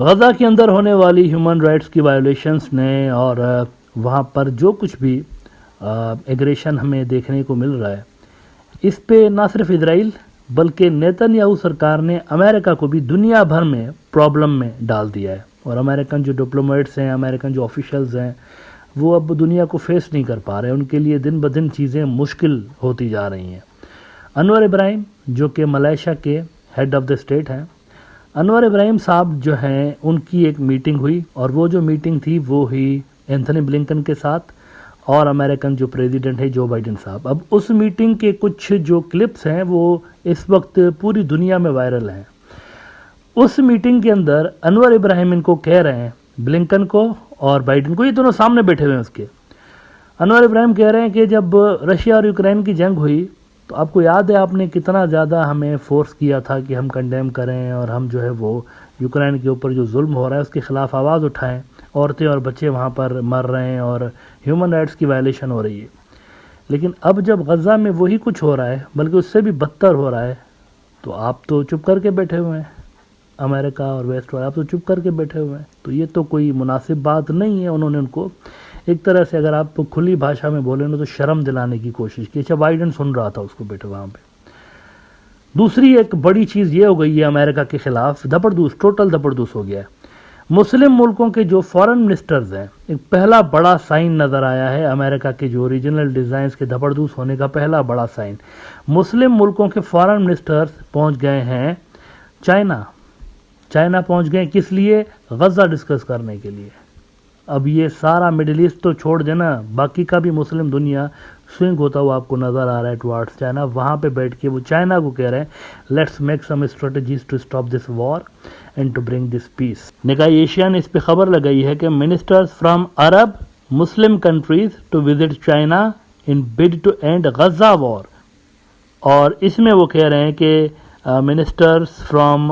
غزہ کے اندر ہونے والی ہیومن رائٹس کی وائلیشنس نے اور وہاں پر جو کچھ بھی ایگریشن ہمیں دیکھنے کو مل رہا ہے، اس پہ نہ صرف اسرائیل بلکہ نیتن یاہو سرکار نے امریکہ کو بھی دنیا بھر میں پرابلم میں ڈال دیا ہے، اور امریکن جو ڈپلومیٹس ہیں، امریکن جو آفیشلز ہیں، وہ اب دنیا کو فیس نہیں کر پا رہے، ان کے لیے دن بدن چیزیں مشکل ہوتی جا رہی ہیں۔ انور ابراہیم جو کہ ملائیشیا کے ہیڈ آف دا اسٹیٹ ہیں، انور ابراہیم صاحب جو ہیں، ان کی ایک میٹنگ ہوئی، اور وہ جو میٹنگ تھی وہ ہوئی اینتھنی بلنکن کے ساتھ اور امریکن جو پریزیڈنٹ ہے جو بائیڈن صاحب۔ اب اس میٹنگ کے کچھ جو کلپس ہیں وہ اس وقت پوری دنیا میں وائرل ہیں۔ اس میٹنگ کے اندر انور ابراہیم ان کو کہہ رہے ہیں، بلنکن کو اور بائیڈن کو، یہ دونوں سامنے بیٹھے ہوئے ہیں اس کے۔ انور ابراہیم کہہ رہے ہیں کہ جب رشیا اور یوکرین کی جنگ ہوئی تو آپ کو یاد ہے آپ نے کتنا زیادہ ہمیں فورس کیا تھا کہ ہم کنڈیم کریں اور ہم جو ہے وہ یوکرین کے اوپر جو ظلم ہو رہا ہے اس کے خلاف آواز اٹھائیں، عورتیں اور بچے وہاں پر مر رہے ہیں اور ہیومن رائٹس کی وائلیشن ہو رہی ہے۔ لیکن اب جب غزہ میں وہی کچھ ہو رہا ہے بلکہ اس سے بھی بدتر ہو رہا ہے تو آپ تو چپ کر کے بیٹھے ہوئے ہیں، امریکہ اور ویسٹ والے آپ تو چپ کر کے بیٹھے ہوئے ہیں۔ تو یہ تو کوئی مناسب بات نہیں ہے۔ انہوں نے ان کو ایک طرح سے اگر آپ کھلی بھاشا میں بولیں نا تو شرم دلانے کی کوشش کی۔ اچھا بائیڈن سن رہا تھا اس کو بیٹھے وہاں پہ۔ دوسری ایک بڑی چیز یہ ہو گئی ہے امریکہ کے خلاف، زبردوس ٹوٹل زبردوس ہو گیا ہے۔ مسلم ملکوں کے جو فارن منسٹرز ہیں، ایک پہلا بڑا سائن نظر آیا ہے امریکہ کے جو ریجنل ڈیزائنز کے زبردوس ہونے کا پہلا بڑا سائن۔ مسلم ملکوں کے فارن منسٹرز پہنچ گئے ہیں چائنا پہنچ گئے، کس لیے؟ غزہ ڈسکس کرنے کے لیے۔ اب یہ سارا مڈل ایسٹ تو چھوڑ دینا، باقی کا بھی مسلم دنیا سوئنگ ہوتا ہوا آپ کو نظر آ رہا ہے ٹوارڈز چائنا۔ وہاں پہ بیٹھ کے وہ چائنا کو کہہ رہے ہیں let's make some strategies to stop this war and to bring this peace. Nikkei Asia نے اس پہ خبر لگائی ہے کہ ministers from Arab Muslim countries to visit China in bid to end Gaza war, اور اس میں وہ کہہ رہے ہیں کہ ministers from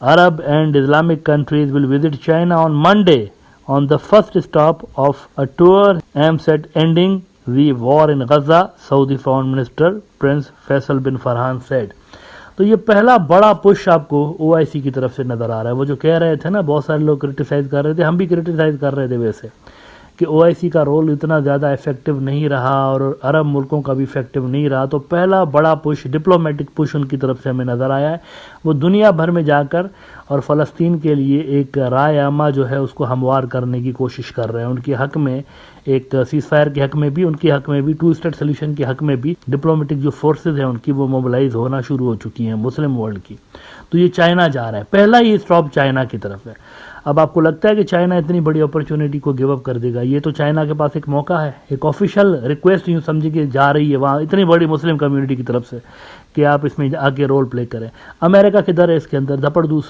Arab and Islamic countries will visit China on Monday on the first stop of a tour aimed at ending the war in Gaza, Saudi Foreign Minister Prince Faisal bin Farhan said۔ تو یہ پہلا بڑا push آپ کو OIC کی طرف سے نظر آ رہا ہے۔ وہ جو کہہ رہے تھے نا، بہت سارے لوگ کرٹیسائز کر رہے تھے، ہم بھی کرٹیسائز کر رہے تھے ویسے، کہ OIC کا رول اتنا زیادہ افیکٹو نہیں رہا اور عرب ملکوں کا بھی افیکٹو نہیں رہا۔ تو پہلا بڑا پش، ڈپلومیٹک پش ان کی طرف سے ہمیں نظر آیا ہے۔ وہ دنیا بھر میں جا کر اور فلسطین کے لیے ایک رائے عامہ جو ہے اس کو ہموار کرنے کی کوشش کر رہے ہیں۔ ان کے حق میں ایک سیز فائر کے حق میں بھی، ان کے حق میں بھی، ٹو اسٹیٹ سلیوشن کے حق میں بھی ڈپلومیٹک جو فورسز ہیں ان کی وہ موبلائز ہونا شروع ہو چکی ہیں مسلم ورلڈ کی۔ تو یہ چائنا جا رہا ہے، پہلا ہی اسٹاپ چائنا کی طرف ہے۔ اب آپ کو لگتا ہے کہ چائنا اتنی بڑی اپرچونٹی کو گیو اپ کر دے گا؟ یہ تو چائنا کے پاس ایک موقع ہے، ایک آفیشیل ریکویسٹ یوں سمجھے کہ جا رہی ہے وہاں اتنی بڑی مسلم کمیونٹی کی طرف سے کہ آپ اس میں آگے رول پلے کریں۔ امریکہ کے در ہے اس کے اندر زبردوس۔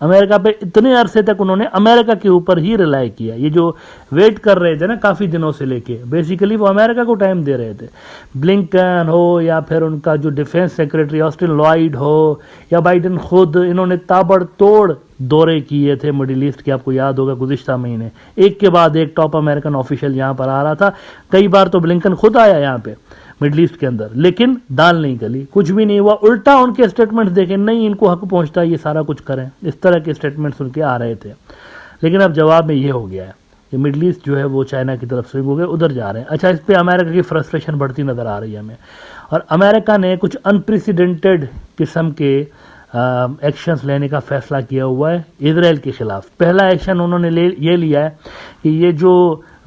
امریکہ پہ اتنے عرصے تک انہوں نے امریکہ کے اوپر ہی ریلائی کیا۔ یہ جو ویٹ کر رہے تھے نا کافی دنوں سے لے کے، بیسیکلی وہ امریکہ کو ٹائم دے رہے تھے۔ بلنکن ہو یا پھر ان کا جو ڈیفنس سیکریٹری آسٹن لائیڈ ہو یا بائیڈن خود، انہوں نے تابڑ توڑ دورے کیے تھے مڈل ایسٹ کے۔ آپ کو یاد ہوگا گزشتہ مہینے ایک کے بعد ایک ٹاپ امریکن آفیشل یہاں پر آ رہا تھا۔ کئی بار تو بلنکن خود آیا یہاں پہ مڈل ایسٹ کے اندر، لیکن دال نہیں گلی، کچھ بھی نہیں ہوا۔ الٹا ان کے اسٹیٹمنٹس دیکھیں، نہیں ان کو حق پہنچتا ہے یہ سارا کچھ کریں، اس طرح کے اسٹیٹمنٹس ان کے آ رہے تھے۔ لیکن اب جواب میں یہ ہو گیا ہے کہ مڈل ایسٹ جو ہے وہ چائنا کی طرف سے ہو گئے، ادھر جا رہے ہیں۔ اچھا، اس پہ امریکہ کی فرسٹریشن بڑھتی نظر آ رہی ہے ہمیں، اور امریکہ نے کچھ انپریسیڈنٹڈ قسم کے ایکشنز لینے کا فیصلہ کیا ہوا ہے اسرائیل کے خلاف۔ پہلا ایکشن انہوں نے یہ لیا ہے کہ یہ جو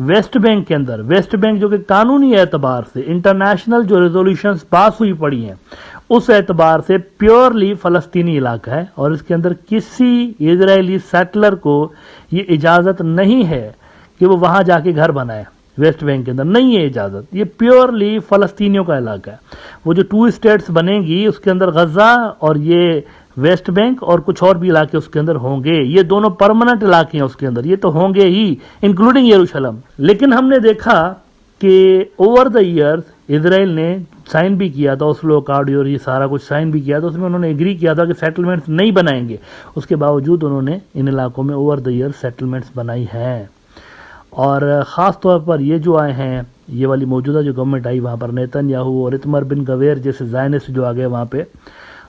ویسٹ بینک کے اندر، ویسٹ بینک جو کہ قانونی اعتبار سے انٹرنیشنل جو ریزولوشنز پاس ہوئی پڑی ہیں اس اعتبار سے پیورلی فلسطینی علاقہ ہے، اور اس کے اندر کسی اسرائیلی سیٹلر کو یہ اجازت نہیں ہے کہ وہ وہاں جا کے گھر بنائے۔ ویسٹ بینک کے اندر نہیں ہے اجازت، یہ پیورلی فلسطینیوں کا علاقہ ہے۔ وہ جو 2 اسٹیٹس بنیں گی اس کے اندر غزہ اور یہ ویسٹ بینک اور کچھ اور بھی علاقے اس کے اندر ہوں گے، یہ دونوں پرماننٹ علاقے ہیں اس کے اندر، یہ تو ہوں گے ہی، انکلوڈنگ یروشلم۔ لیکن ہم نے دیکھا کہ اوور دا ایئرز اسرائیل نے سائن بھی کیا تھا اوسلو اکارڈ اور یہ سارا کچھ سائن بھی کیا تھا، اس میں انہوں نے ایگری کیا تھا کہ سیٹلمنٹس نہیں بنائیں گے، اس کے باوجود انہوں نے ان علاقوں میں اوور دا ایئر سیٹلمنٹس بنائی ہیں۔ اور خاص طور پر یہ جو آئے ہیں، یہ والی موجودہ جو گورنمنٹ آئی وہاں پر نیتن یاہو اور اتمر بن گویر جیسے زائنسٹ جو آ گئے وہاں پہ،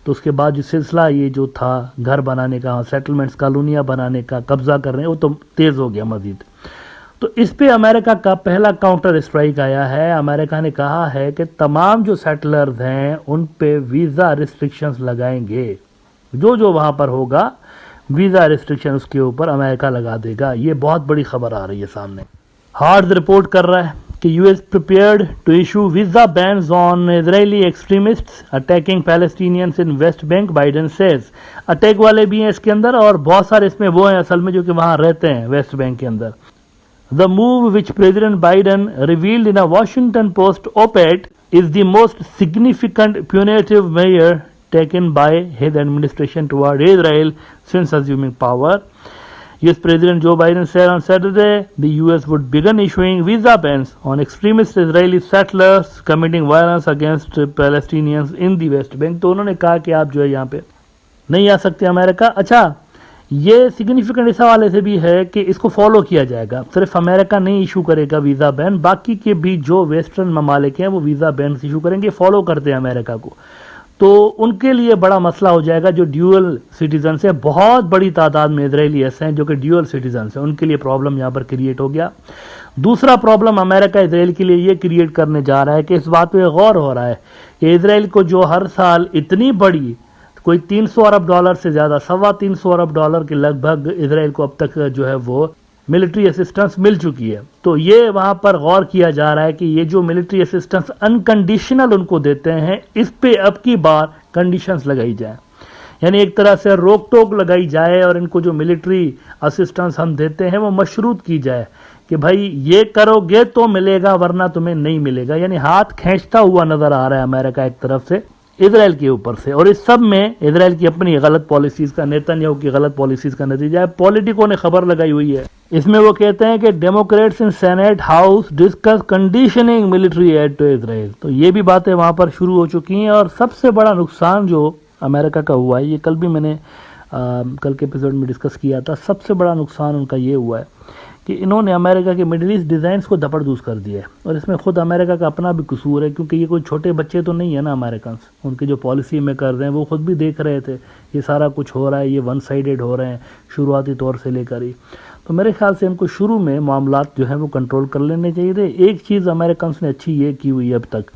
تو اس کے بعد جو سلسلہ یہ جو تھا گھر بنانے کا، سیٹلمنٹس، کالونیاں بنانے کا، قبضہ کرنے، وہ تو تیز ہو گیا مزید. تو اس پہ امریکہ کا پہلا کاؤنٹر اسٹرائک آیا ہے. امریکہ نے کہا ہے کہ تمام جو سیٹلرز ہیں ان پہ ویزا ریسٹرکشنز لگائیں گے. جو وہاں پر ہوگا ویزا ریسٹرکشن اس کے اوپر امریکہ لگا دے گا. یہ بہت بڑی خبر آ رہی ہے سامنے. ہارڈز رپورٹ کر رہا ہے کہ U S prepared to issue visa bans on Israeli extremists attacking Palestinians in West Bank, Biden says. Attack والے بھی ہیں اس کے اندر اور بہت سارے اس میں وہ ہیں اصل میں جو کہ وہاں رہتے ہیں ویسٹ بینک کے اندر. The move which President Biden revealed in a Washington Post op-ed is the most significant punitive measure taken by his administration toward Israel since assuming power. US President Joe Biden said on Saturday the US would begin issuing visa bans on extremist Israeli settlers committing violence against Palestinians in the West Bank. تو انہوں نے کہا کہ آپ جو ہے یہاں پہ نہیں آ سکتے امریکہ. اچھا یہ سگنیفیکنٹ اس حوالے سے بھی ہے کہ اس کو فالو کیا جائے گا. صرف امریکہ نہیں ایشو کرے گا ویزا بین، باقی کے بھی جو ویسٹرن ممالک ہیں وہ ویزا بینس ایشو کریں گے، فالو کرتے ہیں امریکہ کو. تو ان کے لیے بڑا مسئلہ ہو جائے گا جو ڈیول سٹیزنس ہیں. بہت بڑی تعداد میں اسرائیلی ایسے ہیں جو کہ ڈیول سٹیزنس ہیں، ان کے لیے پرابلم یہاں پر کریٹ ہو گیا. دوسرا پرابلم امریکہ اسرائیل کے لیے یہ کریٹ کرنے جا رہا ہے کہ اس بات پہ غور ہو رہا ہے کہ اسرائیل کو جو ہر سال اتنی بڑی کوئی $300 ارب سے زیادہ $325 ارب کے لگ بھگ اسرائیل کو اب تک جو ہے وہ ملٹری اسسٹنس مل چکی ہے. تو یہ وہاں پر غور کیا جا رہا ہے کہ یہ جو ملٹری اسسٹنس انکنڈیشنل ان کو دیتے ہیں اس پہ اب کی بار کنڈیشنز لگائی جائیں، یعنی ایک طرح سے روک ٹوک لگائی جائے اور ان کو جو ملٹری اسسٹنس ہم دیتے ہیں وہ مشروط کی جائے کہ بھائی یہ کرو گے تو ملے گا ورنہ تمہیں نہیں ملے گا. یعنی ہاتھ کھینچتا ہوا نظر آ رہا ہے امریکہ ایک طرف سے اسرائیل کے اوپر سے. اور اس سب میں اسرائیل کی اپنی غلط پالیسیز کا، نیتن یاہو کی غلط پالیسیز کا نتیجہ ہے. پولیٹیکو نے خبر لگائی ہوئی ہے، اس میں وہ کہتے ہیں کہ Democrats in Senate House discuss conditioning military aid to Israel. تو یہ بھی باتیں وہاں پر شروع ہو چکی ہیں. اور سب سے بڑا نقصان جو امریکہ کا ہوا ہے، یہ کل بھی میں نے کل کے ایپیسوڈ میں ڈسکس کیا تھا، سب سے بڑا نقصان ان کا یہ ہوا ہے کہ انہوں نے امریکہ کے مڈل ایسٹ ڈیزائنز کو دپڑدوز کر دیا ہے. اور اس میں خود امریکہ کا اپنا بھی قصور ہے کیونکہ یہ کوئی چھوٹے بچے تو نہیں ہے نا امریکنس. ان کے جو پالیسی میکرز ہیں وہ خود بھی دیکھ رہے تھے یہ سارا کچھ ہو رہا ہے، یہ ون سائیڈڈ ہو رہے ہیں شروعاتی طور سے لے کر ہی. تو میرے خیال سے ان کو شروع میں معاملات جو ہیں وہ کنٹرول کر لینے چاہیے تھے. ایک چیز امریکنس نے اچھی یہ کی ہوئی اب تک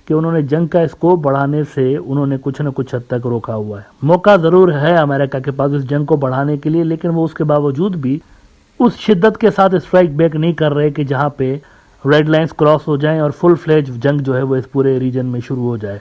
کہ انہوں نے جنگ کا اسکوپ بڑھانے سے انہوں نے کچھ نہ کچھ حد تک روکا ہوا ہے. موقع ضرور ہے امریکہ کے پاس اس جنگ کو بڑھانے کے لیے، لیکن وہ اس کے باوجود بھی اس شدت کے ساتھ اسٹرائک بیک نہیں کر رہے کہ جہاں پہ ریڈ لائنز کراس ہو جائیں اور فل فلیج جنگ جو ہے وہ اس پورے ریجن میں شروع ہو جائے.